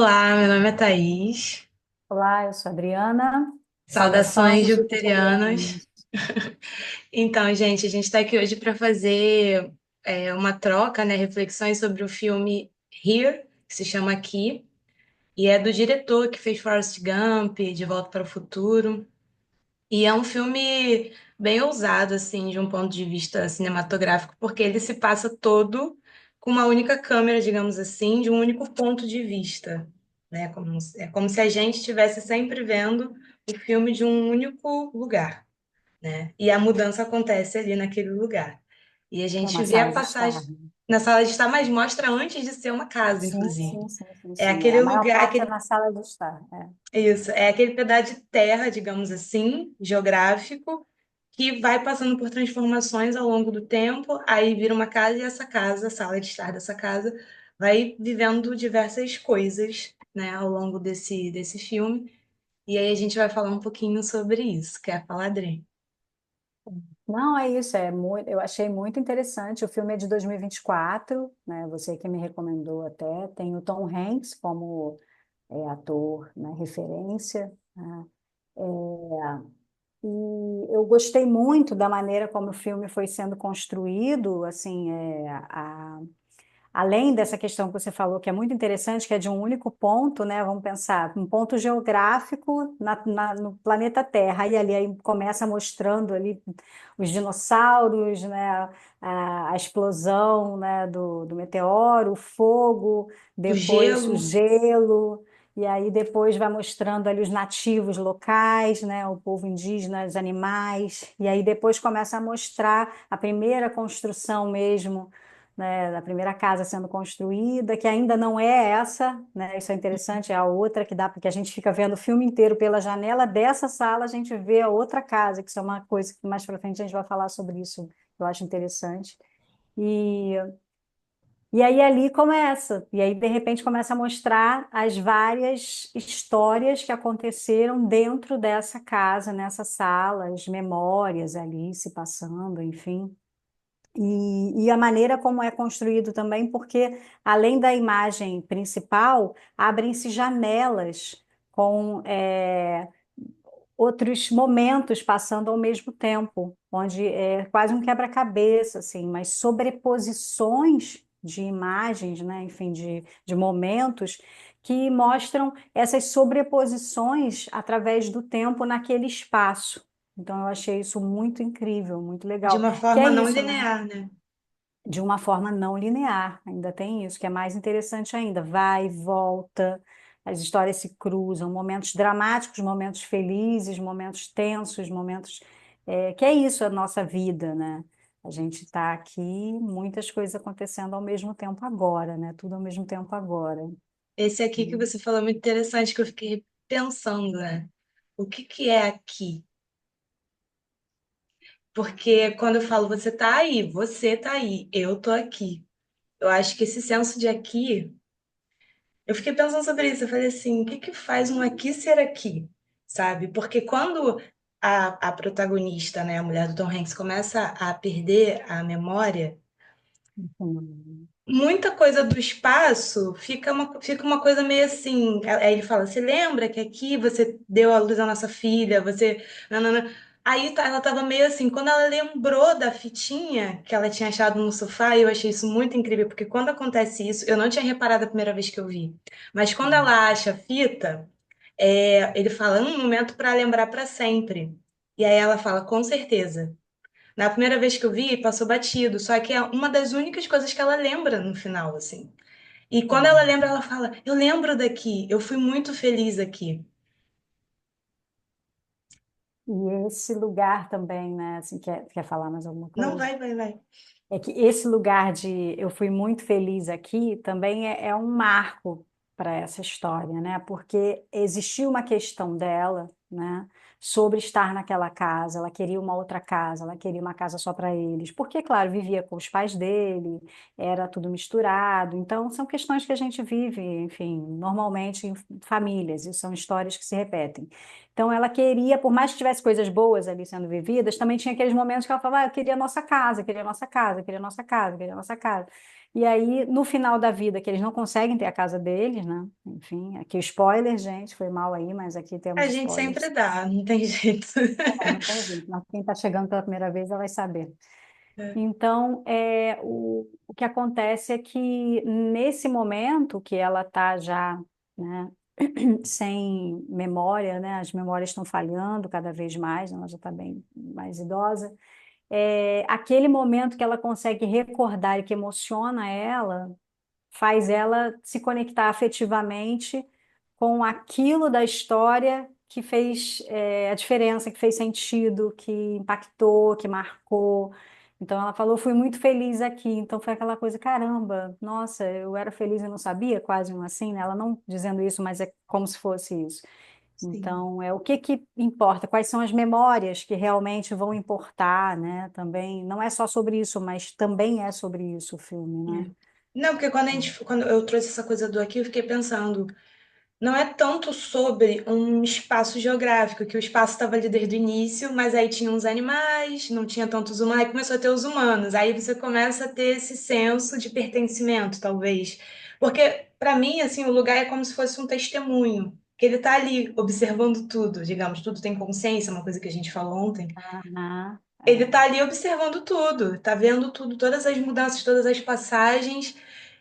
Olá, meu nome é Thaís. Olá, eu sou a Adriana. Saudações Saudações jupiterianas. jupiterianas. Então, gente, a gente está aqui hoje para fazer uma troca, né, reflexões sobre o filme Here, que se chama Aqui, e é do diretor que fez Forrest Gump, De Volta para o Futuro. E é um filme bem ousado, assim, de um ponto de vista cinematográfico, porque ele se passa todo com uma única câmera, digamos assim, de um único ponto de vista, né? É como se a gente estivesse sempre vendo o filme de um único lugar, né? E a mudança acontece ali naquele lugar. E a É gente uma vê a sala de estar, passagem né? na sala de estar, mas mostra antes de ser uma casa, Sim, inclusive. sim, sim, sim, É sim. É, aquele a maior lugar, parte é aquele na sala de estar. É. isso, é aquele pedaço de terra, digamos assim, geográfico, que vai passando por transformações ao longo do tempo, aí vira uma casa e essa casa, a sala de estar dessa casa, vai vivendo diversas coisas, né, ao longo desse filme. E aí a gente vai falar um pouquinho sobre isso. Quer falar, Adri? Não, é isso, eu achei muito interessante. O filme é de 2024, né? Você que me recomendou até. Tem o Tom Hanks como ator, né, referência, né? E eu gostei muito da maneira como o filme foi sendo construído, assim, além dessa questão que você falou, que é muito interessante, que é de um único ponto, né? Vamos pensar, um ponto geográfico no planeta Terra. E ali aí começa mostrando ali os dinossauros, né? A explosão, né? do meteoro, o fogo, O depois o gelo, gelo. E aí depois vai mostrando ali os nativos locais, né? O povo indígena, os animais. E aí depois começa a mostrar a primeira construção mesmo, né, da primeira casa sendo construída, que ainda não é essa, né? Isso é interessante, é a outra que dá, porque a gente fica vendo o filme inteiro pela janela dessa sala, a gente vê a outra casa, que isso é uma coisa que mais para frente a gente vai falar sobre isso, eu acho interessante. E, e aí ali começa, e aí de repente começa a mostrar as várias histórias que aconteceram dentro dessa casa, nessa sala, as memórias ali se passando, enfim. E a maneira como é construído também, porque além da imagem principal, abrem-se janelas com outros momentos passando ao mesmo tempo, onde é quase um quebra-cabeça, assim, mas sobreposições de imagens, né, enfim, de momentos que mostram essas sobreposições através do tempo naquele espaço. Então, eu achei isso muito incrível, muito de legal. uma Que é forma não isso, né? linear, né? De uma forma não linear. Ainda tem isso, que é mais interessante ainda. Vai, volta, as histórias se cruzam, momentos dramáticos, momentos felizes, momentos tensos, momentos. Que é isso a nossa vida, né? A gente está aqui, muitas coisas acontecendo ao mesmo tempo agora, né? Tudo ao mesmo tempo agora. Esse aqui que você falou é muito interessante, que eu fiquei pensando, né? O que que é aqui? Porque quando eu falo você tá aí, eu tô aqui. Eu acho que esse senso de aqui, eu fiquei pensando sobre isso. Eu falei assim, o que que faz um aqui ser aqui? Sabe? Porque quando a protagonista, né, a mulher do Tom Hanks, começa a perder a memória, Hum. muita coisa do espaço fica uma coisa meio assim. Aí ele fala: Você lembra que aqui você deu à luz à nossa filha? Você. Nanana. Aí ela tava meio assim. Quando ela lembrou da fitinha que ela tinha achado no sofá, eu achei isso muito incrível, porque quando acontece isso, eu não tinha reparado a primeira vez que eu vi. Mas quando ela acha a fita, ele fala: Um momento para lembrar para sempre. E aí ela fala: Com certeza. Na primeira vez que eu vi, passou batido, só que é uma das únicas coisas que ela lembra no final, assim. E quando ela lembra, ela fala: Eu lembro daqui, eu fui muito feliz aqui. E esse lugar também, né? Assim, quer falar mais alguma Não, coisa? vai. É que esse lugar de eu fui muito feliz aqui também é um marco para essa história, né? Porque existiu uma questão dela, né? Sobre estar naquela casa, ela queria uma outra casa, ela queria uma casa só para eles, porque, claro, vivia com os pais dele, era tudo misturado, então são questões que a gente vive, enfim, normalmente em famílias, e são histórias que se repetem. Então ela queria, por mais que tivesse coisas boas ali sendo vividas, também tinha aqueles momentos que ela falava, eu queria a nossa casa, queria a nossa casa, queria a nossa casa, queria a nossa casa. E aí, no final da vida, que eles não conseguem ter a casa deles, né? Enfim, aqui spoiler, gente, foi mal aí, mas aqui A temos gente sempre spoilers. dá, não tem jeito. É, não tem jeito, mas quem está chegando pela primeira vez já vai saber. É, Então, o que acontece é que nesse momento que ela está já, né, sem memória, né, as memórias estão falhando cada vez mais, ela já está bem mais idosa. Aquele momento que ela consegue recordar e que emociona ela, faz ela se conectar afetivamente com aquilo da história que fez a diferença, que fez sentido, que impactou, que marcou. Então ela falou, fui muito feliz aqui. Então foi aquela coisa, caramba, nossa, eu era feliz e não sabia, quase um assim, né? Ela não dizendo isso, mas é como se fosse isso. sim. Então, o que que importa? Quais são as memórias que realmente vão importar, né? Também, não é só sobre isso, mas também é sobre isso o filme, né? É. Não, porque quando eu trouxe essa coisa do aqui, eu fiquei pensando, não é tanto sobre um espaço geográfico, que o espaço estava ali desde o início, mas aí tinha uns animais, não tinha tantos humanos, aí começou a ter os humanos. Aí você começa a ter esse senso de pertencimento, talvez. Porque, para mim, assim, o lugar é como se fosse um testemunho, que ele está ali observando tudo, digamos, tudo tem consciência, uma coisa que a gente falou ontem. Aham, Ele está ali observando tudo, está vendo tudo, todas as mudanças, todas as passagens.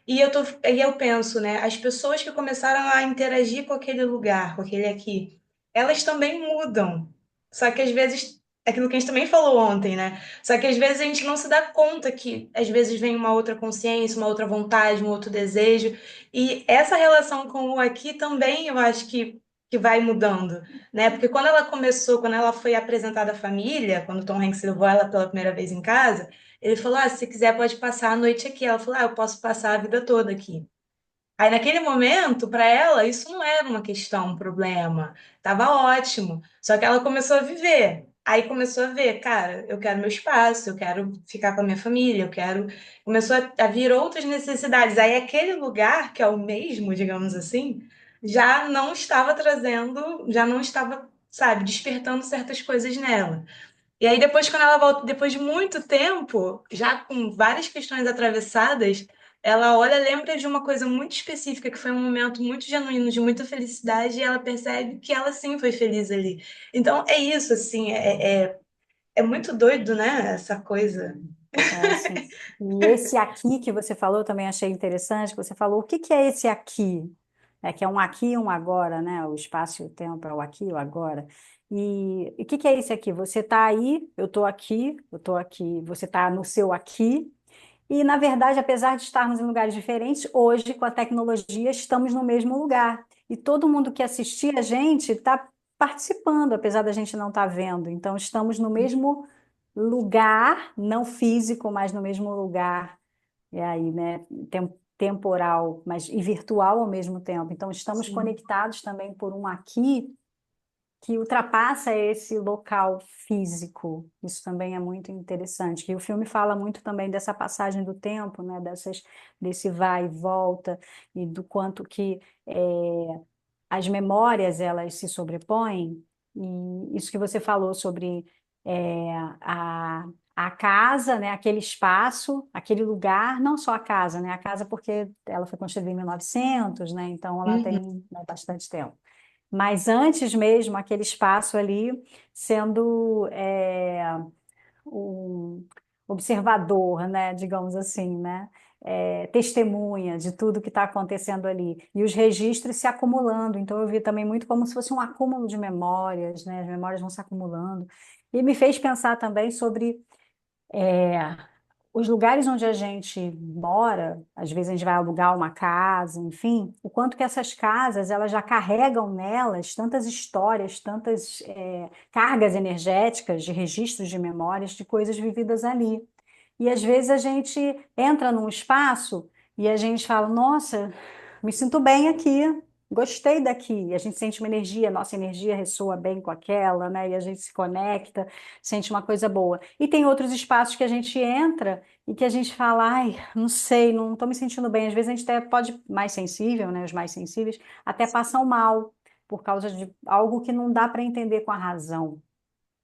E eu penso, né? As pessoas que começaram a interagir com aquele lugar, com aquele aqui, elas também mudam. Só que às vezes, é aquilo que a gente também falou ontem, né? Só que às vezes a gente não se dá conta que às vezes vem uma outra consciência, uma outra vontade, um outro desejo. E essa relação com o aqui também eu acho que vai mudando, né? Porque quando ela começou, quando ela foi apresentada à família, quando o Tom Hanks levou ela pela primeira vez em casa, ele falou: Ah, se quiser pode passar a noite aqui. Ela falou: Ah, eu posso passar a vida toda aqui. Aí naquele momento, para ela, isso não era uma questão, um problema. Tava ótimo. Só que ela começou a viver. Aí começou a ver, cara, eu quero meu espaço, eu quero ficar com a minha família, eu quero. Começou a vir outras necessidades. Aí aquele lugar, que é o mesmo, digamos assim, já não estava trazendo, já não estava, sabe, despertando certas coisas nela. E aí depois, quando ela volta, depois de muito tempo, já com várias questões atravessadas, ela olha, lembra de uma coisa muito específica, que foi um momento muito genuíno, de muita felicidade, e ela percebe que ela sim foi feliz ali. Então é isso, assim, é muito doido, né? Essa coisa. sim. E esse aqui que você falou, eu também achei interessante, que você falou, o que que é esse aqui? É que é um aqui e um agora, né? O espaço e o tempo é o aqui e o agora. E o que que é esse aqui? Você está aí, eu estou aqui, você está no seu aqui. E, na verdade, apesar de estarmos em lugares diferentes, hoje, com a tecnologia, estamos no mesmo lugar. E todo mundo que assistir a gente está participando, apesar da gente não estar vendo. Então, estamos no mesmo lugar, não físico, mas no mesmo lugar. E aí, né, temporal, mas e virtual ao mesmo tempo. Então, estamos Sim, conectados também por um aqui que ultrapassa esse local físico. Isso também é muito interessante. E o filme fala muito também dessa passagem do tempo, né? Desse vai e volta, e do quanto que as memórias elas se sobrepõem. E isso que você falou sobre a casa, né? Aquele espaço, aquele lugar, não só a casa, né? A casa porque ela foi construída em 1900, né? Então ela uhum, tem, né, bastante tempo. Mas antes mesmo, aquele espaço ali sendo um observador, né, digamos assim, né, testemunha de tudo que está acontecendo ali. E os registros se acumulando. Então, eu vi também muito como se fosse um acúmulo de memórias, né, as memórias vão se acumulando. E me fez pensar também sobre os lugares onde a gente mora, às vezes a gente vai alugar uma casa, enfim, o quanto que essas casas elas já carregam nelas tantas histórias, tantas cargas energéticas de registros de memórias de coisas vividas ali. E às vezes a gente entra num espaço e a gente fala, nossa, me sinto bem aqui, gostei daqui. E a gente sente uma energia, nossa energia ressoa bem com aquela, né? E a gente se conecta, sente uma coisa boa. E tem outros espaços que a gente entra e que a gente fala, ai, não sei, não estou me sentindo bem. Às vezes a gente até pode, mais sensível, né? Os mais sensíveis, até passam mal por causa de algo que não dá para entender com a razão.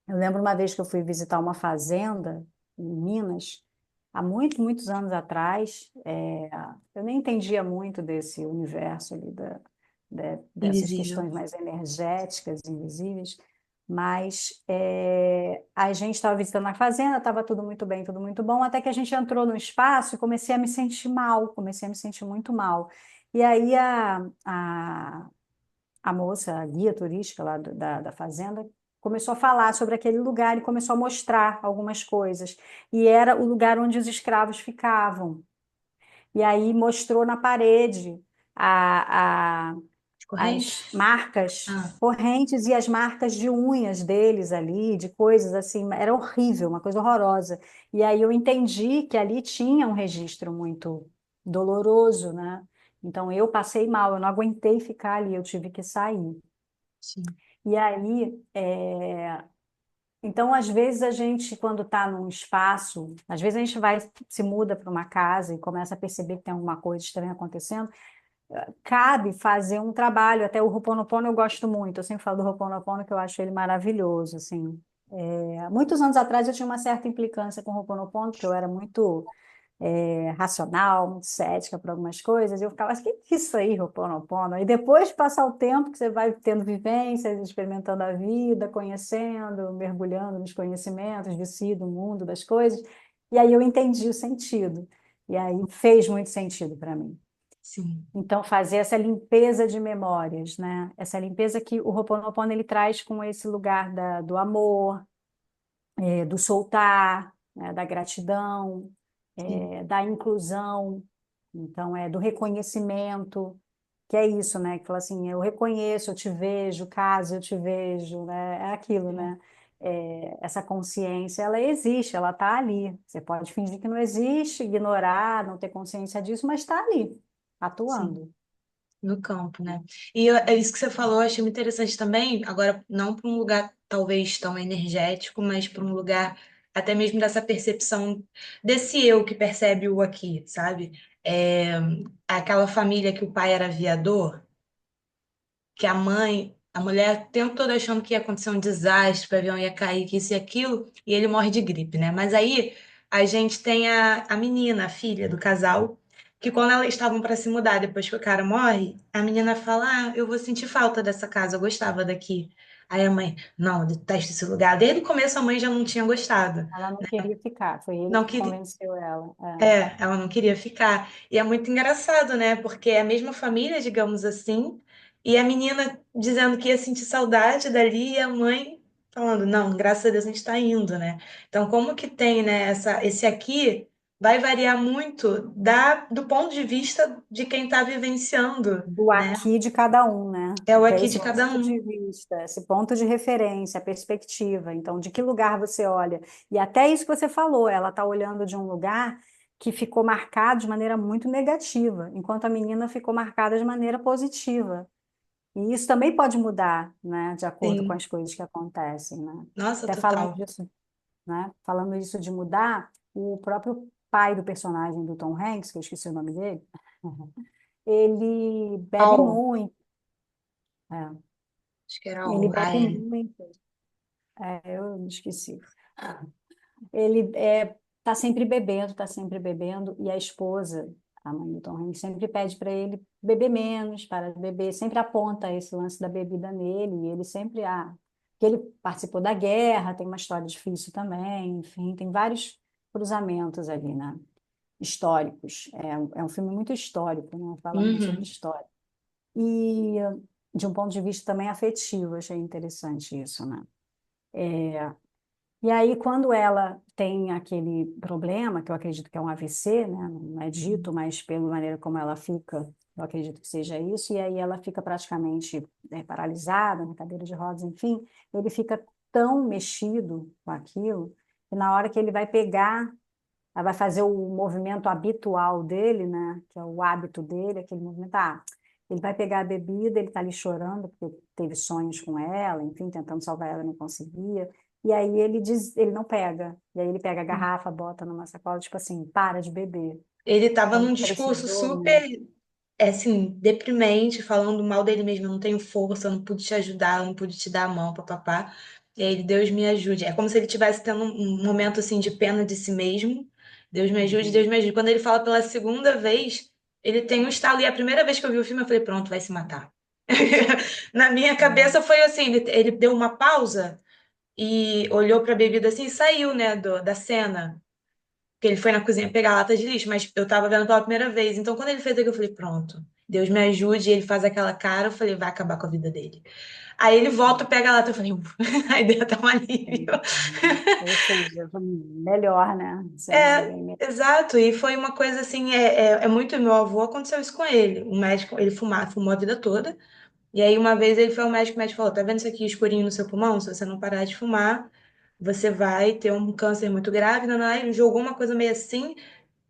Eu lembro uma vez que eu fui visitar uma fazenda em Minas. há muitos, muitos anos atrás. Eu nem entendia muito desse universo ali dessas Invisível. questões mais energéticas, invisíveis, mas a gente estava visitando a fazenda, estava tudo muito bem, tudo muito bom, até que a gente entrou no espaço e comecei a me sentir mal, comecei a me sentir muito mal. E aí a moça, a guia turística lá da fazenda, começou a falar sobre aquele lugar e começou a mostrar algumas coisas. E era o lugar onde os escravos ficavam. E aí mostrou na parede a, a- as Corrente? marcas Ah, correntes e as marcas de unhas deles ali, de coisas assim. Era horrível, uma coisa horrorosa. E aí eu entendi que ali tinha um registro muito doloroso, né? Então eu passei mal, eu não aguentei ficar ali, eu tive que sair. sim. E aí, então, às vezes a gente, quando está num espaço, às vezes a gente vai, se muda para uma casa e começa a perceber que tem alguma coisa estranha acontecendo, cabe fazer um trabalho. Até o Ho'oponopono eu gosto muito, eu sempre falo do Ho'oponopono que eu acho ele maravilhoso, assim. Muitos anos atrás eu tinha uma certa implicância com o Ho'oponopono, porque eu era muito racional, muito cética para algumas coisas, e eu ficava assim, que é isso aí, Ho'oponopono? E depois de passar o tempo que você vai tendo vivências, experimentando a vida, conhecendo, mergulhando nos conhecimentos de si, do mundo, das coisas, e aí eu entendi o sentido. E aí fez muito sentido para mim. Sim. Então, fazer essa limpeza de memórias, né? Essa limpeza que o Ho'oponopono ele traz com esse lugar do amor, do soltar, né? Da gratidão, Sim. da inclusão, então do reconhecimento, que é isso, né? Que fala assim, eu reconheço, eu te vejo, caso eu te vejo, né? É aquilo, né? Essa consciência, ela existe, ela está ali. Você pode fingir que não existe, ignorar, não ter consciência disso, mas está ali, Sim. atuando. No campo, né? E é isso que você falou, eu achei muito interessante também, agora não para um lugar talvez tão energético, mas para um lugar até mesmo dessa percepção desse eu que percebe o aqui, sabe? É, aquela família que o pai era aviador, que a mãe, a mulher o tempo todo achando que ia acontecer um desastre, que o avião ia cair, que isso e aquilo, e ele morre de gripe, né? Mas aí a gente tem a menina, a filha do casal, que quando elas estavam para se mudar, depois que o cara morre, a menina fala: Ah, eu vou sentir falta dessa casa, eu gostava daqui. Aí a mãe, não, eu detesto esse lugar. Desde o começo a mãe já não tinha gostado. Ela não queria ficar, foi ele Não que queria, convenceu ela. ela não queria ficar. E é muito engraçado, né? Porque é a mesma família, digamos assim, e a menina dizendo que ia sentir saudade dali e a mãe falando, não, graças a Deus a gente está indo, né? Então, como que tem, né, esse aqui vai variar muito do ponto de vista de quem está vivenciando, Do né? aqui de cada um, né? É o Que é aqui de esse cada ponto de um. vista, esse ponto de referência, a perspectiva. Então, de que lugar você olha? E até isso que você falou, ela está olhando de um lugar que ficou marcado de maneira muito negativa, enquanto a menina ficou marcada de maneira positiva. E isso também pode mudar, né, de acordo com Sim. as coisas que acontecem, né? Nossa, Até falando total. disso, né? Falando isso de mudar, o próprio pai do personagem do Tom Hanks, que eu esqueci o nome dele, ele bebe Al, muito. É. acho que era Ele Al, bebe é. muito. Eu me esqueci. Ele tá sempre bebendo, tá sempre bebendo, e a esposa, a mãe do Tom Hanks, sempre pede para ele beber menos, para de beber, sempre aponta esse lance da bebida nele, e ele sempre, que ele participou da guerra, tem uma história difícil também, enfim, tem vários cruzamentos ali, né? Históricos. É um filme muito histórico, né? Fala muito sobre Uhum. história. E de um ponto de vista também afetivo, achei interessante isso, né? E aí, quando ela tem aquele problema, que eu acredito que é um AVC, né? Não é dito, mas pela maneira como ela fica, eu acredito que seja isso, e aí ela fica praticamente paralisada, na cadeira de rodas, enfim, ele fica tão mexido com aquilo, que na hora que ele vai pegar, ela vai fazer o movimento habitual dele, né? Que é o hábito dele, aquele movimento, ele vai pegar a bebida, ele está ali chorando, porque teve sonhos com ela, enfim, tentando salvar ela, não conseguia. E aí ele diz, ele não pega. E aí ele pega a garrafa, bota numa sacola, tipo assim, para de beber. Ele estava Então num ele discurso precisou, né? super, assim, deprimente, falando mal dele mesmo. Eu não tenho força, eu não pude te ajudar, eu não pude te dar a mão, papapá. E aí ele, Deus me ajude. É como se ele estivesse tendo um momento, assim, de pena de si mesmo. Deus me ajude, Uhum. Deus me ajude. Quando ele fala pela segunda vez, ele tem um estalo. E a primeira vez que eu vi o filme, eu falei, pronto, vai se matar. Na minha cabeça foi assim, ele deu uma pausa e olhou para a bebida assim e saiu, né, da cena. Que ele foi na cozinha pegar lata de lixo, mas eu tava vendo pela primeira vez. Então, quando ele fez aquilo, eu falei, pronto, Deus me ajude. E ele faz aquela cara, eu falei, vai acabar com a vida dele. Aí ele volta, pega a lata, eu falei, ufa. Aí deu até um alívio. Ou seja, melhor, né? Sendo É, bem melhor. exato. E foi uma coisa assim, é muito. Meu avô aconteceu isso com ele. O médico, ele fumou a vida toda. E aí, uma vez ele foi ao médico, o médico falou: tá vendo isso aqui escurinho no seu pulmão? Se você não parar de fumar, você vai ter um câncer muito grave. Não, não. Aí ele jogou uma coisa meio assim.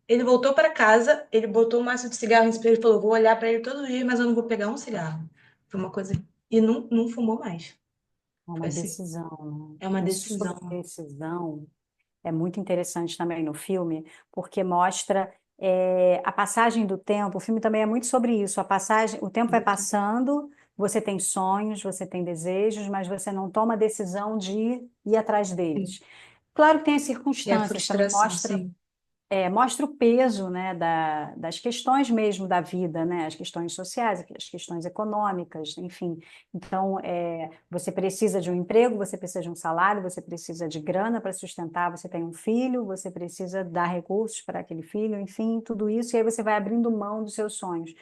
Ele voltou para casa, ele botou um maço de cigarro em espelho e falou: vou olhar para ele todos os dias, mas eu não vou pegar um cigarro. Foi uma coisa. E não fumou mais. É Foi uma assim. decisão, É uma né? Isso sobre decisão. decisão é muito interessante também no filme, porque mostra a passagem do tempo. O filme também é muito sobre isso. A passagem, o tempo vai Muito. passando, você tem sonhos, você tem desejos, mas você não toma a decisão de ir atrás Sim. deles. Claro que tem as E a circunstâncias, também frustração, sim. mostra o peso, né, das questões mesmo da vida, né, as questões sociais, as questões econômicas, enfim. Então, você precisa de um emprego, você precisa de um salário, você precisa de grana para sustentar, você tem um filho, você precisa dar recursos para aquele filho, enfim, tudo isso, e aí você vai abrindo mão dos seus sonhos.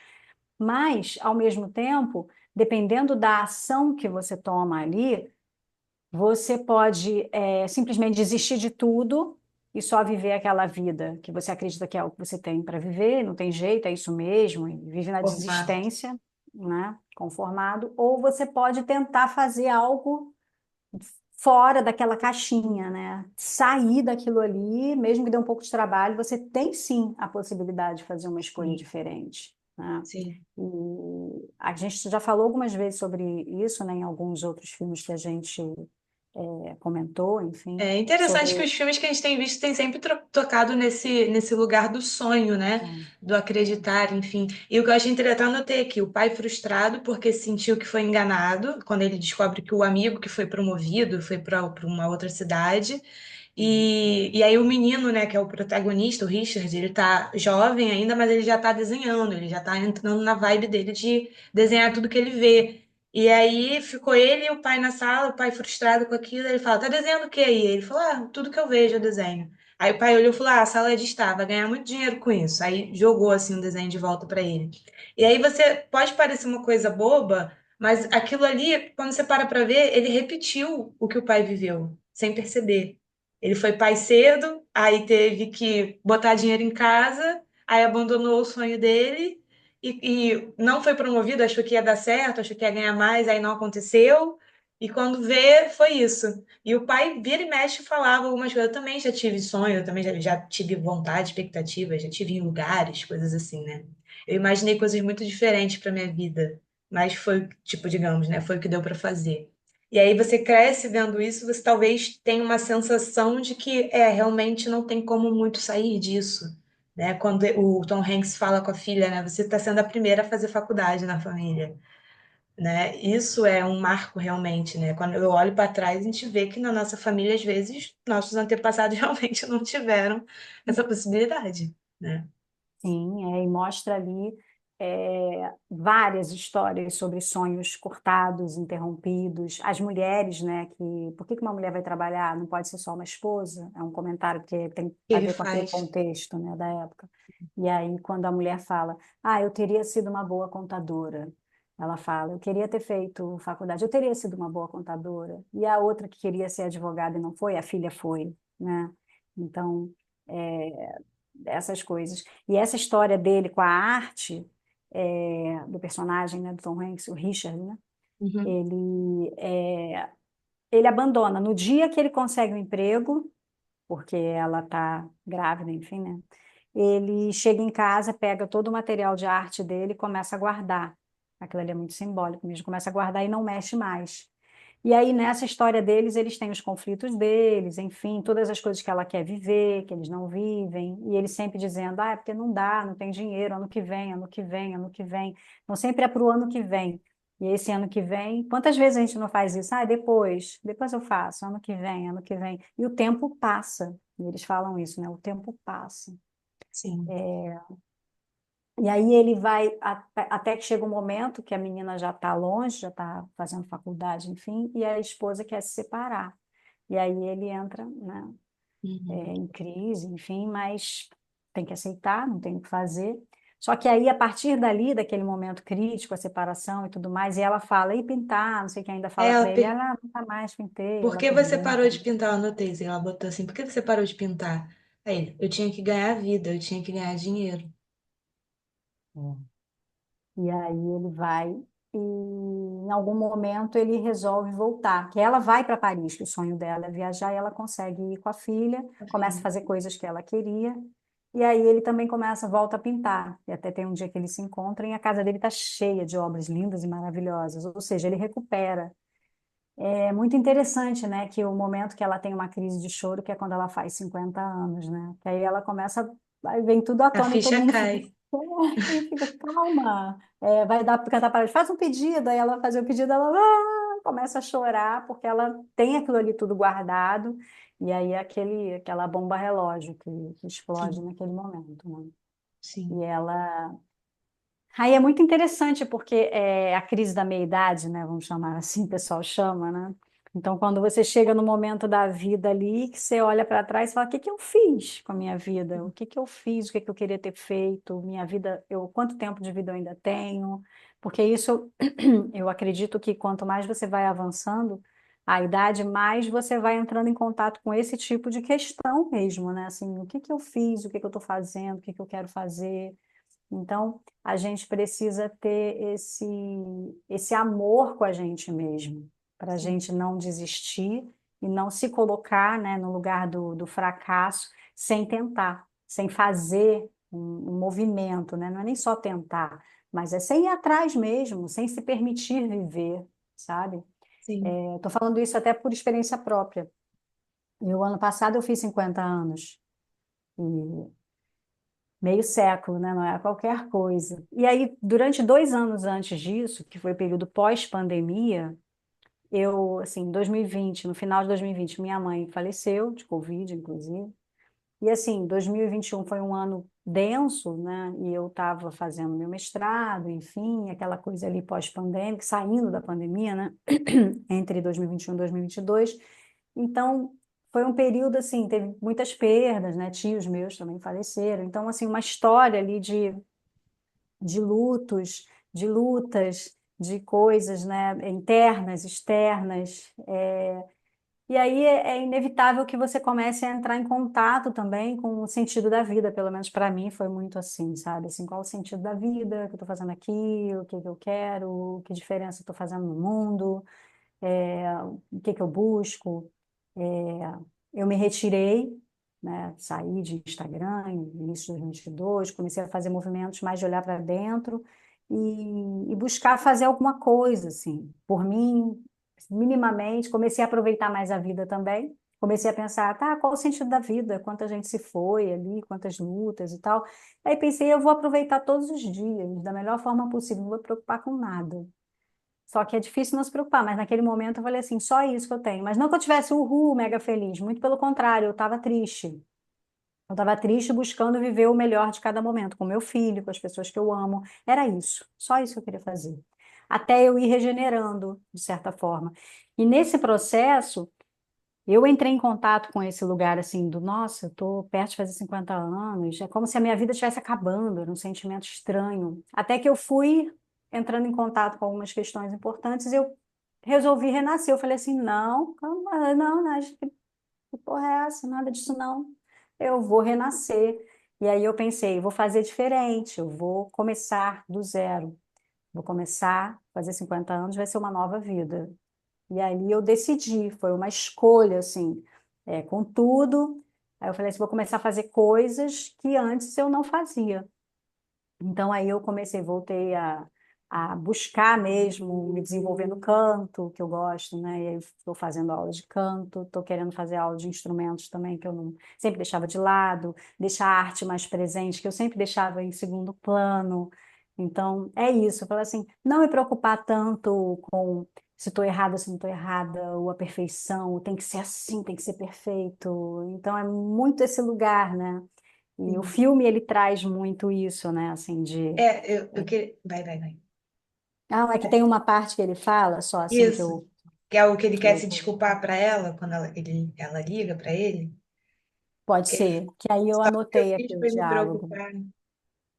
Mas, ao mesmo tempo, dependendo da ação que você toma ali, você pode simplesmente desistir de tudo e só viver aquela vida que você acredita que é o que você tem para viver, não tem jeito, é isso mesmo, e vive na Formar. desistência, né? Conformado, ou você pode tentar fazer algo fora daquela caixinha, né? Sair daquilo ali, mesmo que dê um pouco de trabalho, você tem sim a possibilidade de fazer uma escolha Sim, diferente, né? sim. E a gente já falou algumas vezes sobre isso, né, em alguns outros filmes que a gente comentou, enfim, É interessante que sobre. os filmes que a gente tem visto têm sempre tocado nesse lugar do sonho, né? Do acreditar, enfim. E o que eu achei interessante, eu anotei aqui, o pai frustrado porque sentiu que foi enganado, quando ele descobre que o amigo que foi promovido foi para uma outra cidade. E aí o menino, né, que é o protagonista, o Richard, ele tá jovem ainda, mas ele já tá desenhando, ele já tá entrando na vibe dele de desenhar tudo que ele vê. E aí ficou ele e o pai na sala, o pai frustrado com aquilo, ele fala, tá desenhando o que aí? Ele falou, tudo que eu vejo eu desenho. Aí o pai olhou e falou, a sala é de estar, vai ganhar muito dinheiro com isso. Aí jogou, assim, o desenho de volta pra ele. E aí você, pode parecer uma coisa boba, mas aquilo ali, quando você para pra ver, ele repetiu o que o pai viveu, sem perceber. Ele foi pai cedo, aí teve que botar dinheiro em casa, aí abandonou o sonho dele e não foi promovido, achou que ia dar certo, achou que ia ganhar mais, aí não aconteceu. E quando vê, foi isso. E o pai vira e mexe falava algumas coisas. Eu também já tive sonho, eu também já tive vontade, expectativa, já tive em lugares, coisas assim, né? Eu imaginei coisas muito diferentes para minha vida, mas foi, tipo, digamos, né? Foi o que deu para fazer. E aí você cresce vendo isso, você talvez tenha uma sensação de que realmente não tem como muito sair disso, né? Quando o Tom Hanks fala com a filha, né? Você está sendo a primeira a fazer faculdade na família, né? Isso é um marco realmente, né? Quando eu olho para trás, a gente vê que na nossa família, às vezes, nossos antepassados realmente não tiveram essa possibilidade, né? Sim, e mostra ali várias histórias sobre sonhos cortados, interrompidos, as mulheres, né, que por que que uma mulher vai trabalhar? Não pode ser só uma esposa? É um comentário que tem Que a ele ver com aquele faz. contexto, né, da época. E aí, quando a mulher fala, eu teria sido uma boa contadora, ela fala, eu queria ter feito faculdade, eu teria sido uma boa contadora. E a outra que queria ser advogada e não foi, a filha foi, né? Então, essas coisas. E essa história dele com a arte, do personagem, né, do Tom Hanks, o Richard, né? Uhum. Ele, ele abandona. No dia que ele consegue um emprego, porque ela está grávida, enfim, né? Ele chega em casa, pega todo o material de arte dele e começa a guardar. Aquilo ali é muito simbólico mesmo. Começa a guardar e não mexe mais. E aí, nessa história deles, eles têm os conflitos deles, enfim, todas as coisas que ela quer viver, que eles não vivem, e ele sempre dizendo, é porque não dá, não tem dinheiro, ano que vem, ano que vem, ano que vem. Então, sempre é para o ano que vem. E esse ano que vem, quantas vezes a gente não faz isso? Ah, depois eu faço, ano que vem, ano que vem. E o tempo passa. E eles falam isso, né? O tempo passa. Sim. E aí ele vai, até que chega um momento que a menina já está longe, já está fazendo faculdade, enfim, e a esposa quer se separar. E aí ele entra, né, Uhum. em crise, enfim, mas tem que aceitar, não tem o que fazer. Só que aí, a partir dali, daquele momento crítico, a separação e tudo mais, e ela fala, e pintar, não sei quem ainda fala para Ela ele, ela nunca mais pintei, por ela que você pergunta. parou de pintar? Eu anotei, assim, ela botou assim, por que você parou de pintar? Aí ele, eu tinha que ganhar vida, eu tinha que ganhar dinheiro. E aí ele vai e em algum momento ele resolve voltar, que ela vai para Paris, que o sonho dela é viajar, e ela consegue ir com a filha, começa a Assim, fazer coisas que ela queria, e aí ele também começa, volta a pintar, e até tem um dia que eles se encontram e a casa dele está cheia de obras lindas e maravilhosas, ou seja, ele recupera. É muito interessante, né, que o momento que ela tem uma crise de choro, que é quando ela faz 50 anos, né, que aí ela começa, aí vem tudo à a tona e todo ficha mundo fica, cai. e fica, calma, vai dar para cantar para ela, faz um pedido, aí ela faz o pedido, ela começa a chorar, porque ela tem aquilo ali tudo guardado, e aí é aquela bomba relógio que explode Sim, naquele momento, né? E sim, ela Aí é muito interessante porque é a crise da meia-idade, né? Vamos chamar assim, o pessoal chama, né? Então, quando você chega no momento da vida ali, que você olha para trás e fala, o que que eu fiz com a minha vida? O que que eu fiz? O que que eu queria ter feito? Minha vida, quanto tempo de vida eu ainda tenho? Porque isso, eu acredito que quanto mais você vai avançando, a idade, mais você vai entrando em contato com esse tipo de questão mesmo, né? Assim, o que que eu fiz? O que que eu estou fazendo? O que que eu quero fazer? Então, a gente precisa ter esse amor com a gente mesmo, para a sim, gente não desistir e não se colocar, né, no lugar do fracasso sem tentar, sem fazer um movimento, né? Não é nem só tentar, mas é sem ir atrás mesmo, sem se permitir viver, sabe? sim. Estou falando isso até por experiência própria. Eu, ano passado, eu fiz 50 anos. E meio século, né? Não é qualquer coisa. E aí, durante 2 anos antes disso, que foi o período pós-pandemia, eu, assim, em 2020, no final de 2020, minha mãe faleceu de Covid, inclusive. E assim, 2021 foi um ano denso, né? E eu estava fazendo meu mestrado, enfim, aquela coisa ali pós-pandêmica, saindo da pandemia, né? Entre 2021 e 2022. Então, foi um período assim, teve muitas perdas, né? Tios meus também faleceram. Então, assim, uma história ali de lutos, de lutas, de coisas, né? Internas, externas. E aí é inevitável que você comece a entrar em contato também com o sentido da vida, pelo menos para mim foi muito assim, sabe? Assim, qual o sentido da vida, o que eu estou fazendo aqui, o que que eu quero, que diferença eu estou fazendo no mundo, o que que eu busco. É, eu me retirei, né? Saí de Instagram no início de 2022, comecei a fazer movimentos mais de olhar para dentro e buscar fazer alguma coisa, assim, por mim, minimamente. Comecei a aproveitar mais a vida também. Comecei a pensar, tá, qual o sentido da vida? Quanta gente se foi ali, quantas lutas e tal. Aí pensei, eu vou aproveitar todos os dias da melhor forma possível, não vou me preocupar com nada. Só que é difícil não se preocupar, mas naquele momento eu falei assim, só isso que eu tenho. Mas não que eu tivesse mega feliz, muito pelo contrário, eu estava triste. Eu estava triste buscando viver o melhor de cada momento, com meu filho, com as pessoas que eu amo. Era isso, só isso que eu queria fazer. Até eu ir regenerando, de certa forma. E nesse processo, eu entrei em contato com esse lugar assim, do nossa, eu estou perto de fazer 50 anos, é como se a minha vida estivesse acabando, era um sentimento estranho. Até que eu fui entrando em contato com algumas questões importantes, eu resolvi renascer. Eu falei assim: não, calma, não, Nádia, que porra é essa? Nada disso não. Eu vou renascer. E aí eu pensei: vou fazer diferente, eu vou começar do zero. Vou começar, fazer 50 anos, vai ser uma nova vida. E aí eu decidi, foi uma escolha, assim, com tudo. Aí eu falei assim, vou começar a fazer coisas que antes eu não fazia. Então aí eu comecei, voltei a buscar mesmo, me desenvolver no canto, que eu gosto, né? E aí estou fazendo aula de canto, estou querendo fazer aula de instrumentos também, que eu não sempre deixava de lado, deixar a arte mais presente, que eu sempre deixava em segundo plano. Então, é isso. Eu falo assim, não me preocupar tanto com se estou errada, se não estou errada, ou a perfeição, ou tem que ser assim, tem que ser perfeito. Então, é muito esse lugar, né? E o Sim. filme, ele traz muito isso, né? Assim, de... Eu queria. Vai, vai, vai. Ah, é que É, tem uma parte que ele fala, só assim, isso. Que é o que ele que quer eu... se desculpar para ela quando ela liga para ele. Pode Que ele, ser, que aí eu só que eu anotei aqui fiz o foi me diálogo. preocupar.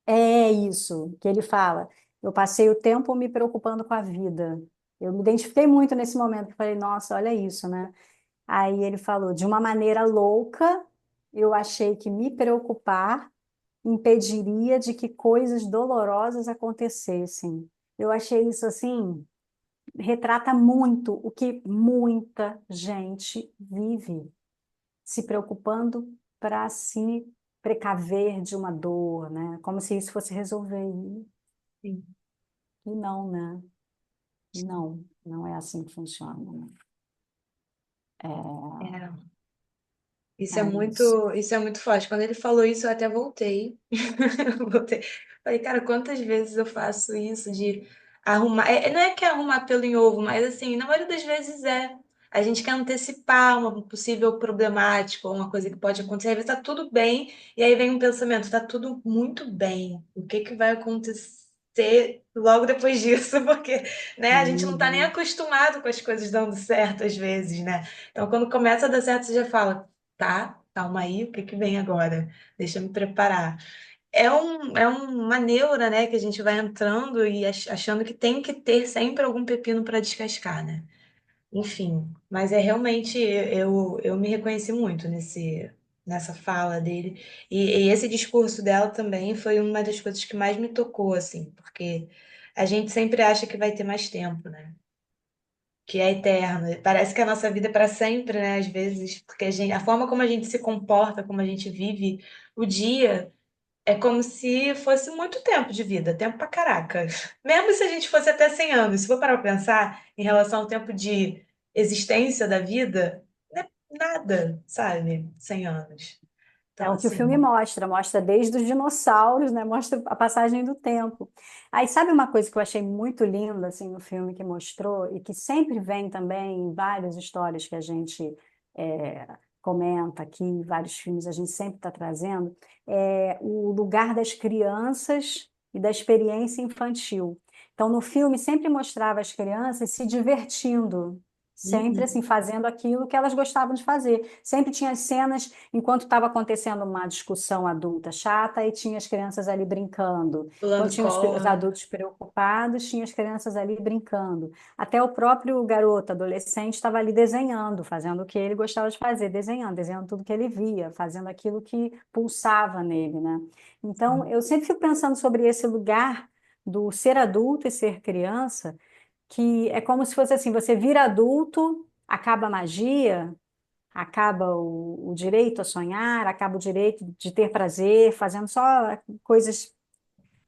É isso que ele fala. Eu passei o tempo me preocupando com a vida. Eu me identifiquei muito nesse momento, que falei, nossa, olha isso, né? Aí ele falou, de uma maneira louca, eu achei que me preocupar impediria de que coisas dolorosas acontecessem. Eu achei isso assim, retrata muito o que muita gente vive, se preocupando para se precaver de uma dor, né? Como se isso fosse resolver. Sim. E não, né? Não, não é assim que funciona, né? É, É isso. isso é muito forte. Quando ele falou isso, eu até voltei. Voltei. Falei, cara, quantas vezes eu faço isso de arrumar. Não é que é arrumar pelo em ovo, mas assim, na maioria das vezes é. A gente quer antecipar uma possível problemática ou uma coisa que pode acontecer. Às vezes tá tudo bem, e aí vem um pensamento, tá tudo muito bem. O que que vai acontecer logo depois disso? Porque, né, a gente não tá nem Uhum. acostumado com as coisas dando certo às vezes, né? Então, quando começa a dar certo, você já fala. Tá, calma aí, o que que vem agora? Deixa eu me preparar. É uma neura, né, que a gente vai entrando e achando que tem que ter sempre algum pepino para descascar, né? Enfim, mas é realmente, eu me reconheci muito nessa fala dele. E esse discurso dela também foi uma das coisas que mais me tocou, assim, porque a gente sempre acha que vai ter mais tempo, né? Que é eterno. Parece que a nossa vida é para sempre, né? Às vezes, porque a forma como a gente se comporta, como a gente vive o dia, é como se fosse muito tempo de vida, tempo pra caraca. Mesmo se a gente fosse até 100 anos, se for parar pra pensar em relação ao tempo de existência da vida, não é nada, sabe? 100 anos. É Então, o que o filme assim, mostra, mostra desde os dinossauros, né? Mostra a passagem do tempo. Aí sabe uma coisa que eu achei muito linda assim no filme que mostrou e que sempre vem também em várias histórias que a gente é, comenta aqui, em vários filmes a gente sempre está trazendo, é o lugar das crianças e da experiência infantil. Então no filme sempre mostrava as crianças se divertindo, sempre assim uhum. fazendo aquilo que elas gostavam de fazer. Sempre tinha as cenas enquanto estava acontecendo uma discussão adulta chata, e tinha as crianças ali brincando. Quando Pulando tinha os corda. adultos preocupados, tinha as crianças ali brincando. Até o próprio garoto, adolescente, estava ali desenhando, fazendo o que ele gostava de fazer, desenhando, desenhando tudo que ele via, fazendo aquilo que pulsava nele, né? Então, eu sempre fico pensando sobre esse lugar do ser adulto e ser criança, que é como se fosse assim, você vira adulto, acaba a magia, acaba o direito a sonhar, acaba o direito de ter prazer, fazendo só coisas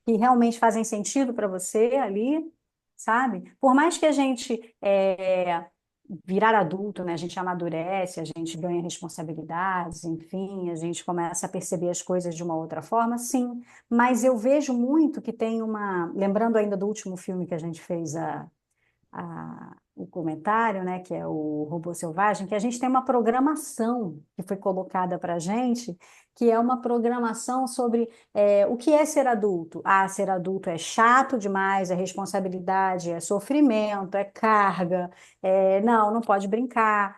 que realmente fazem sentido para você ali, sabe? Por mais que a gente virar adulto, né? A gente amadurece, a gente ganha responsabilidades, enfim, a gente começa a perceber as coisas de uma outra forma, sim. Mas eu vejo muito que tem uma, lembrando ainda do último filme que a gente fez o comentário, né, que é o Robô Selvagem, que a gente tem uma programação que foi colocada para a gente, que é uma programação sobre o que é ser adulto. Ah, ser adulto é chato demais, é responsabilidade, é sofrimento, é carga, não, não pode brincar,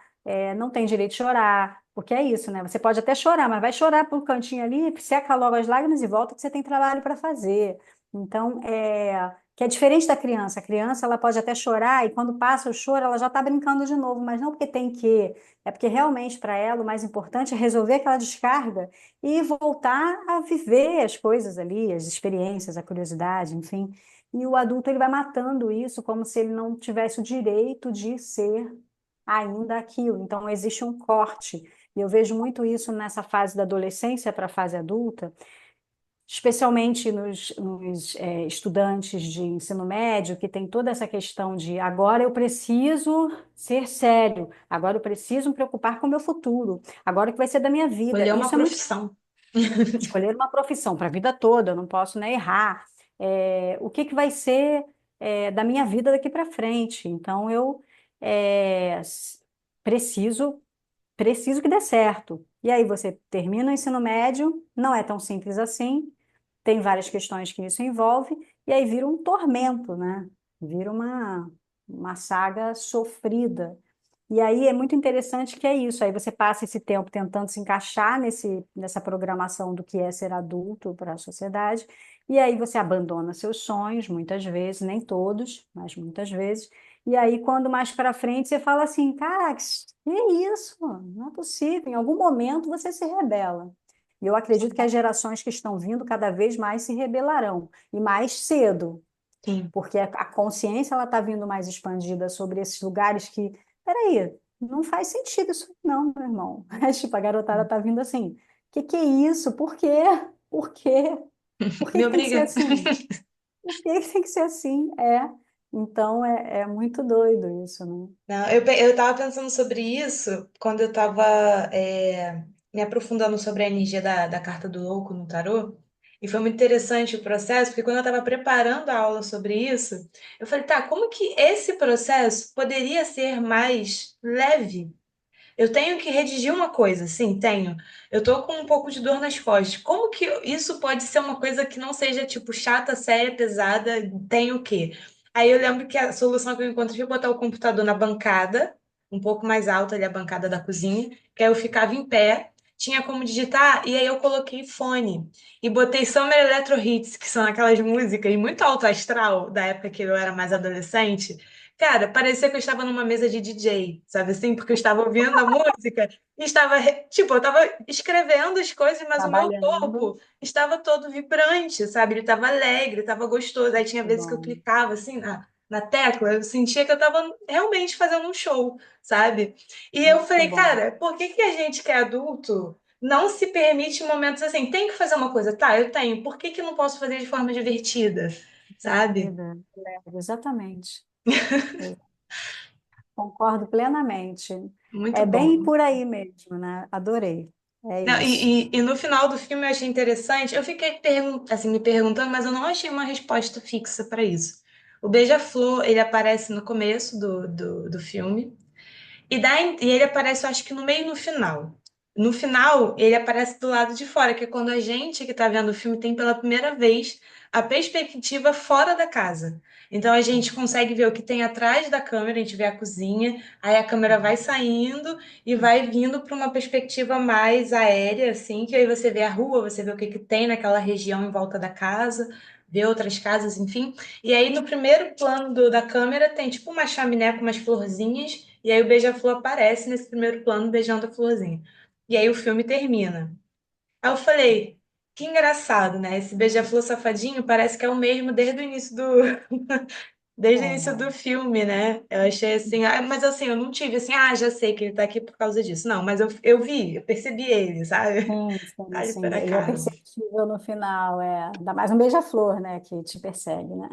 não tem direito de chorar. Porque é isso, né? Você pode até chorar, mas vai chorar por um cantinho ali, seca logo as lágrimas e volta que você tem trabalho para fazer. Então, que é diferente da criança. A criança ela pode até chorar e quando passa o choro ela já está brincando de novo, mas não porque tem que, é porque realmente para ela o mais importante é resolver aquela descarga e voltar a viver as coisas ali, as experiências, a curiosidade, enfim. E o adulto ele vai matando isso como se ele não tivesse o direito de ser ainda aquilo. Então existe um corte. E eu vejo muito isso nessa fase da adolescência para a fase adulta, especialmente nos estudantes de ensino médio, que tem toda essa questão de agora eu preciso ser sério, agora eu preciso me preocupar com o meu futuro, agora o que vai ser da minha vida. Escolher uma Isso é muito profissão. escolher uma profissão para a vida toda, eu não posso, né, errar. o que que vai ser da minha vida daqui para frente. Então, eu é, s- preciso, preciso que dê certo. E aí você termina o ensino médio, não é tão simples assim, tem várias questões que isso envolve, e aí vira um tormento, né? Vira uma saga sofrida. E aí é muito interessante que é isso. Aí você passa esse tempo tentando se encaixar nessa programação do que é ser adulto para a sociedade, e aí você abandona seus sonhos, muitas vezes, nem todos, mas muitas vezes. E aí, quando mais para frente, você fala assim, cara, que isso? Não é possível. Em algum momento você se rebela. E eu acredito que as gerações que estão vindo cada vez mais se rebelarão, e mais cedo, Sim. porque a consciência ela está vindo mais expandida sobre esses lugares que, peraí, não faz sentido isso não, meu irmão. Tipo, a garotada está vindo assim, que é isso? Por quê? Por quê? Por que Me que tem que ser obriga. assim? Por que que tem que ser assim? Então é muito doido isso, né? Não, eu tava pensando sobre isso quando eu tava me aprofundando sobre a energia da carta do louco no tarô. E foi muito interessante o processo, porque quando eu estava preparando a aula sobre isso, eu falei, tá, como que esse processo poderia ser mais leve? Eu tenho que redigir uma coisa, sim, tenho. Eu tô com um pouco de dor nas costas. Como que isso pode ser uma coisa que não seja, tipo, chata, séria, pesada? Tem o quê? Aí eu lembro que a solução que eu encontrei foi botar o computador na bancada, um pouco mais alta ali, a bancada da cozinha, que aí eu ficava em pé, tinha como digitar, e aí eu coloquei fone. E botei Summer Electro Hits, que são aquelas músicas muito alto astral, da época que eu era mais adolescente. Cara, parecia que eu estava numa mesa de DJ, sabe assim? Porque eu estava ouvindo a música e estava, tipo, eu estava escrevendo as coisas, mas o meu Trabalhando, corpo estava todo vibrante, sabe? Ele estava alegre, estava gostoso. Aí tinha que vezes que eu bom, clicava assim na tecla, eu sentia que eu estava realmente fazendo um show, sabe? E eu muito falei, bom. cara, por que que a gente que é adulto não se permite momentos assim? Tem que fazer uma coisa, tá? Eu tenho. Por que que eu não posso fazer de forma divertida, sabe? Vida, exatamente. Eu concordo plenamente. Muito É bem bom. por aí mesmo, né? Adorei. É Não, isso. e no final do filme eu achei interessante. Eu fiquei assim, me perguntando, mas eu não achei uma resposta fixa para isso. O Beija-Flor, ele aparece no começo do filme. E ele aparece, eu acho que no meio e no final. No final, ele aparece do lado de fora, que é quando a gente que está vendo o filme tem pela primeira vez a perspectiva fora da casa. Então a gente consegue ver o que tem atrás da câmera, a gente vê a cozinha, aí a câmera vai saindo e vai vindo para uma perspectiva mais aérea, assim, que aí você vê a rua, você vê o que que tem naquela região em volta da casa, vê outras casas, enfim. E aí no primeiro plano da câmera tem tipo uma chaminé com umas florzinhas e aí o beija-flor aparece nesse primeiro plano beijando a florzinha. E aí o filme termina. Aí eu falei, que engraçado, né? Esse beija-flor safadinho parece que é o mesmo desde o início do É, filme, né? Eu achei assim, mas assim, eu não tive assim, já sei que ele tá aqui por causa disso. Não, mas eu vi, eu percebi ele, sabe? sim, sim, Ali por sim. Ele é acaso. perceptível no final, ainda mais um beija-flor, né, que te persegue, né?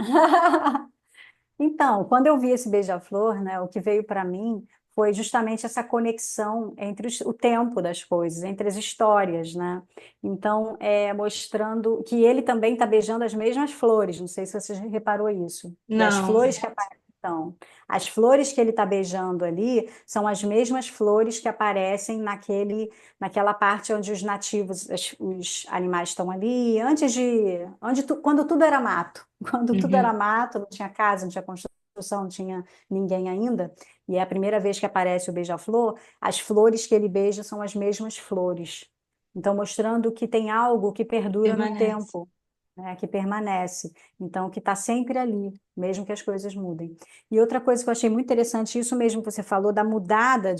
Então, quando eu vi esse beija-flor, né, o que veio para mim foi justamente essa conexão entre o tempo das coisas, entre as histórias, né? Então, mostrando que ele também está beijando as mesmas flores. Não sei se você já reparou isso. E as Não. flores que aparecem, então, as flores que ele está beijando ali são as mesmas flores que aparecem naquela parte onde os nativos, os animais estão ali, quando tudo era mato. Quando tudo era Uhum. mato, não tinha casa, não tinha construção, não tinha ninguém ainda, e é a primeira vez que aparece o beija-flor, as flores que ele beija são as mesmas flores. Então, mostrando que tem algo que perdura no Permanece. tempo, né, que permanece. Então, que está sempre ali, mesmo que as coisas mudem. E outra coisa que eu achei muito interessante, isso mesmo que você falou, da mudada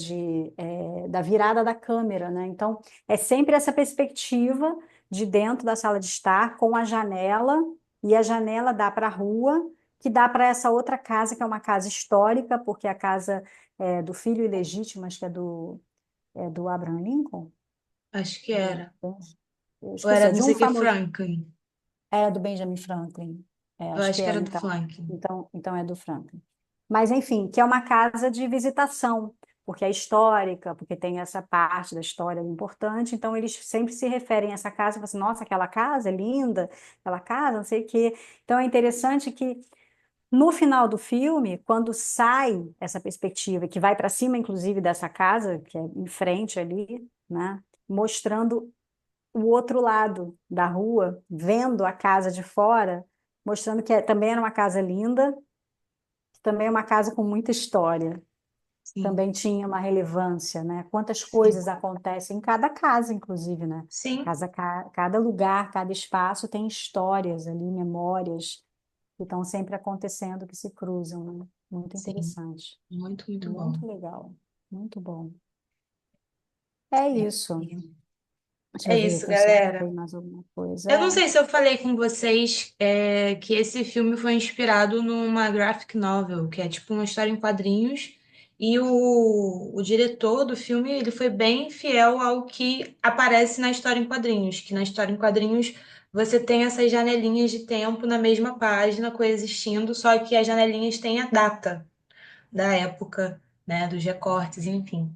da virada da câmera, né? Então, é sempre essa perspectiva de dentro da sala de estar, com a janela, e a janela dá para a rua, que dá para essa outra casa, que é uma casa histórica, porque a casa é do filho ilegítimo, acho que é do Abraham Lincoln, Acho que do, era. eu Ou esqueci, era é não de um sei o que famoso, Franklin. do Benjamin Franklin, Eu acho acho que que é, era do então, Franklin. então é do Franklin. Mas, enfim, que é uma casa de visitação. porque é histórica, porque tem essa parte da história importante, então eles sempre se referem a essa casa, e falam assim, nossa, aquela casa é linda, aquela casa, não sei o quê. Então é interessante que no final do filme, quando sai essa perspectiva, que vai para cima, inclusive, dessa casa, que é em frente ali, né, mostrando o outro lado da rua, vendo a casa de fora, mostrando que também era uma casa linda, que também é uma casa com muita história, Sim, também tinha uma relevância, né? Quantas sim, coisas acontecem em cada casa, inclusive, né? sim, Cada lugar, cada espaço tem histórias ali, memórias que estão sempre acontecendo, que se cruzam, né? Muito sim. interessante. Muito, muito bom. Muito legal. Muito bom. É É, isso. Deixa é eu ver isso, que eu separei galera. mais alguma coisa. Eu não sei se eu falei com vocês que esse filme foi inspirado numa graphic novel, que é tipo uma história em quadrinhos, e o diretor do filme ele foi bem fiel ao que aparece na história em quadrinhos, que na história em quadrinhos você tem essas janelinhas de tempo na mesma página coexistindo, só que as janelinhas têm a data da época, né, dos recortes, enfim.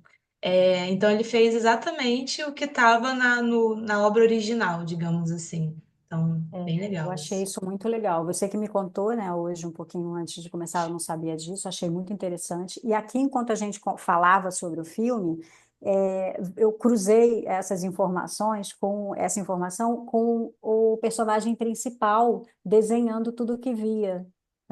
Então ele fez exatamente o que estava na obra original, digamos assim. Então, bem Eu legal achei isso. isso muito legal. Você que me contou, né, hoje, um pouquinho antes de começar, eu não sabia disso, achei muito interessante. E aqui, enquanto a gente falava sobre o filme, eu cruzei essas informações com essa informação com o personagem principal desenhando tudo o que via,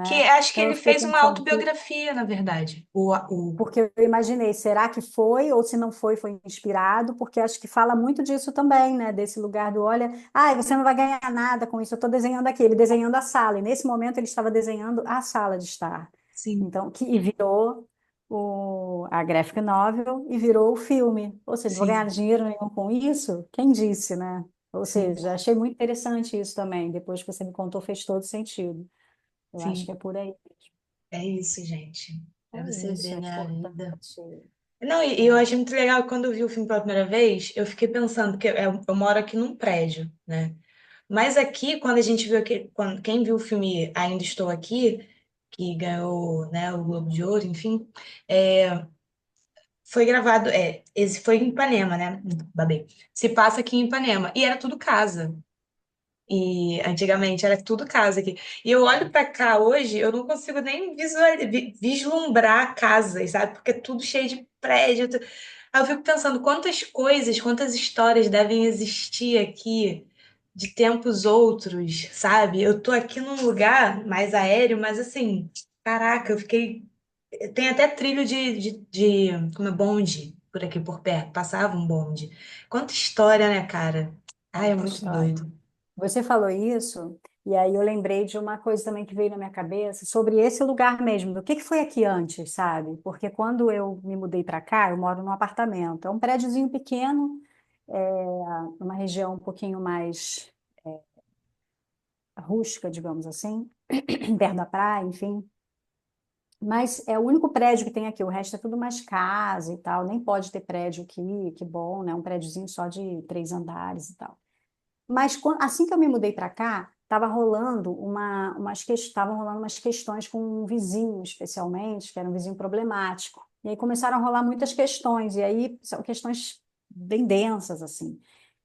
Que né? acho que Então eu ele fiquei fez uma pensando que autobiografia, na verdade. O... porque eu imaginei, será que foi, ou se não foi, foi inspirado, porque acho que fala muito disso também, né? Desse lugar do, olha, você não vai ganhar nada com isso, eu estou desenhando aqui, ele desenhando a sala, e nesse momento ele estava desenhando a sala de estar. Sim, Então, e virou a graphic novel e virou o filme. Ou seja, não vou ganhar sim, dinheiro nenhum com isso? Quem disse, né? Ou sim, seja, achei muito interessante isso também. Depois que você me contou, fez todo sentido. Eu acho que sim. é por aí. É isso, gente. Pra É você isso, ver, é né, a vida. importante. Não, e eu É. achei muito legal quando eu vi o filme pela primeira vez, eu fiquei pensando, porque eu moro aqui num prédio, né? Mas aqui, quando a gente viu aqui, quem viu o filme Ainda Estou Aqui, que ganhou, né, o Globo de Ouro, enfim, é, foi gravado, esse foi em Ipanema, né? Babei. Se passa aqui em Ipanema. E era tudo casa. E antigamente era tudo casa aqui. E eu olho pra cá hoje, eu não consigo nem vislumbrar casas, sabe? Porque é tudo cheio de prédio. Aí eu fico pensando quantas coisas, quantas histórias devem existir aqui de tempos outros, sabe? Eu tô aqui num lugar mais aéreo, mas assim, caraca, eu fiquei. Tem até trilho como é bonde por aqui por perto. Passava um bonde. Quanta história, né, cara? Ai, é Muita muito história. doido. Você falou isso, e aí eu lembrei de uma coisa também que veio na minha cabeça sobre esse lugar mesmo, do que foi aqui antes, sabe? Porque quando eu me mudei para cá, eu moro num apartamento, é um prédiozinho pequeno, numa região um pouquinho mais rústica, digamos assim, perto da praia, enfim. Mas é o único prédio que tem aqui, o resto é tudo mais casa e tal, nem pode ter prédio aqui, que bom, né? Um prédiozinho só de 3 andares e tal. Mas assim que eu me mudei para cá, estavam rolando umas questões com um vizinho, especialmente, que era um vizinho problemático. E aí começaram a rolar muitas questões, e aí são questões bem densas, assim.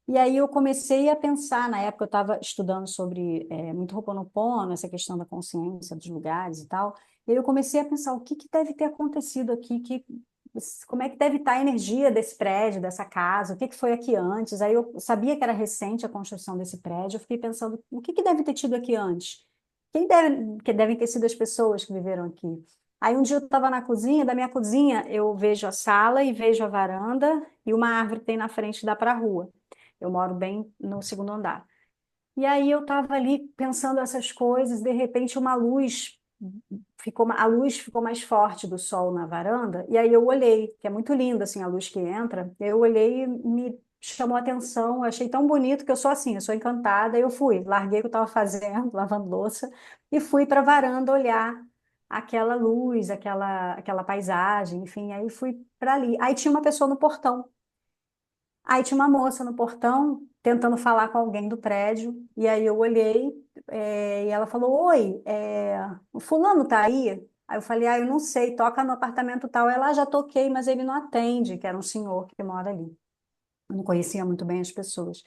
E aí eu comecei a pensar, na época eu estava estudando sobre muito Ho'oponopono, essa questão da consciência dos lugares e tal, e aí eu comecei a pensar o que que deve ter acontecido aqui, como é que deve estar a energia desse prédio, dessa casa, o que que foi aqui antes. Aí eu sabia que era recente a construção desse prédio, eu fiquei pensando o que que deve ter tido aqui antes? Que devem ter sido as pessoas que viveram aqui? Aí um dia eu estava na cozinha, da minha cozinha eu vejo a sala e vejo a varanda e uma árvore que tem na frente que dá para a rua. Eu moro bem no segundo andar. E aí eu estava ali pensando essas coisas, de repente a luz ficou mais forte do sol na varanda, e aí eu olhei, que é muito linda assim a luz que entra. Eu olhei e me chamou a atenção, eu achei tão bonito que eu sou assim, eu sou encantada, eu fui, larguei o que eu estava fazendo, lavando louça, e fui para a varanda olhar aquela luz, aquela paisagem, enfim, aí fui para ali. Aí tinha uma pessoa no portão. Aí tinha uma moça no portão tentando falar com alguém do prédio, e aí eu olhei, e ela falou: Oi, o fulano tá aí? Aí eu falei, ah, eu não sei, toca no apartamento tal. Ela, já toquei, mas ele não atende, que era um senhor que mora ali. Eu não conhecia muito bem as pessoas.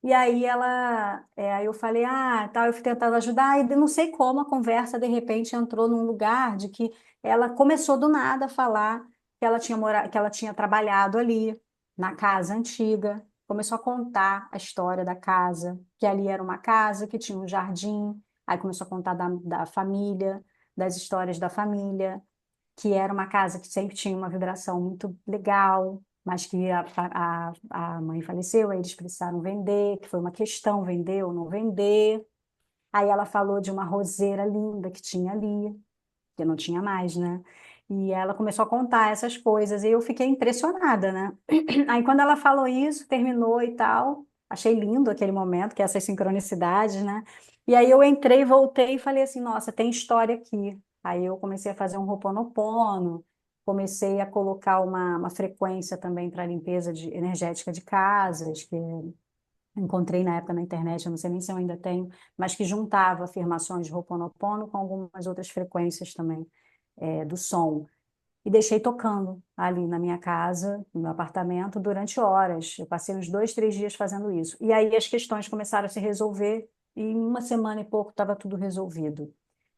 E aí aí eu falei, ah, tal, eu fui tentando ajudar, e não sei como a conversa de repente entrou num lugar de que ela começou do nada a falar que ela tinha trabalhado ali na casa antiga, começou a contar a história da casa, que ali era uma casa que tinha um jardim, aí começou a contar da família, das histórias da família, que era uma casa que sempre tinha uma vibração muito legal, mas que a mãe faleceu, aí eles precisaram vender, que foi uma questão, vender ou não vender. Aí ela falou de uma roseira linda que tinha ali, que não tinha mais, né? E ela começou a contar essas coisas, e eu fiquei impressionada, né? Aí quando ela falou isso, terminou e tal, achei lindo aquele momento, que é essas sincronicidades, né? E aí eu entrei, voltei e falei assim, nossa, tem história aqui. Aí eu comecei a fazer um Ho'oponopono, comecei a colocar uma frequência também para limpeza energética de casas, que encontrei na época na internet, eu não sei nem se eu ainda tenho, mas que juntava afirmações de Ho'oponopono com algumas outras frequências também, do som. E deixei tocando ali na minha casa, no meu apartamento, durante horas. Eu passei uns 2, 3 dias fazendo isso. E aí as questões começaram a se resolver, e em uma semana e pouco estava tudo resolvido.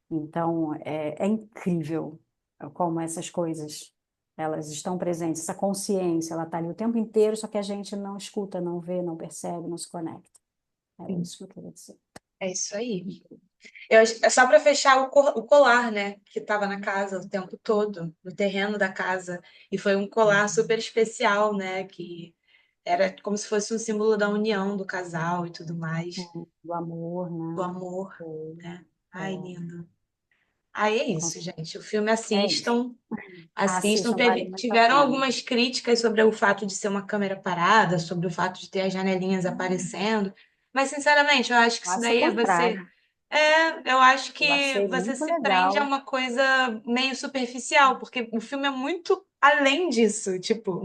Então, é incrível como essas coisas, elas estão presentes, essa consciência, ela está ali o tempo inteiro, só que a gente não escuta, não vê, não percebe, não se conecta. Era Sim, isso que eu queria dizer. é isso aí. É só para fechar o colar, né? Que estava na casa o tempo todo, no terreno da casa. E foi um colar super especial, né? Que era como se fosse um símbolo da união do casal e tudo mais, Do amor, do né? amor, É, né? Ai, é, lindo. Aí é com- isso, gente. O filme é isso. assistam. Assistam. Assistam, vale muito a Tiveram pena. algumas críticas sobre o fato de ser uma câmera parada, sobre o fato de ter as janelinhas aparecendo. Mas, sinceramente, eu acho que isso Faço o daí é você. contrário. Eu acho Eu que achei você muito se prende a legal. uma coisa meio superficial, porque o filme é muito além disso. Tipo,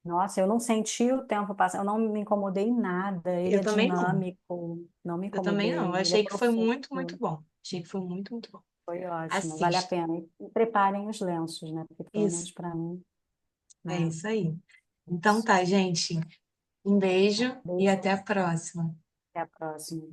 Nossa, eu não senti o tempo passar, eu não me incomodei em nada. Ele eu é também não. dinâmico, não me Eu também não. Eu incomodei. Ele é achei que foi profundo, muito, muito bom. Achei que foi muito, muito bom. foi ótimo, vale a Assista. pena. E preparem os lenços, né? Porque pelo Isso. menos para mim, É né? isso aí. É Então isso. tá, gente. Um Tá, beijo e beijo, até a próxima. até a próxima.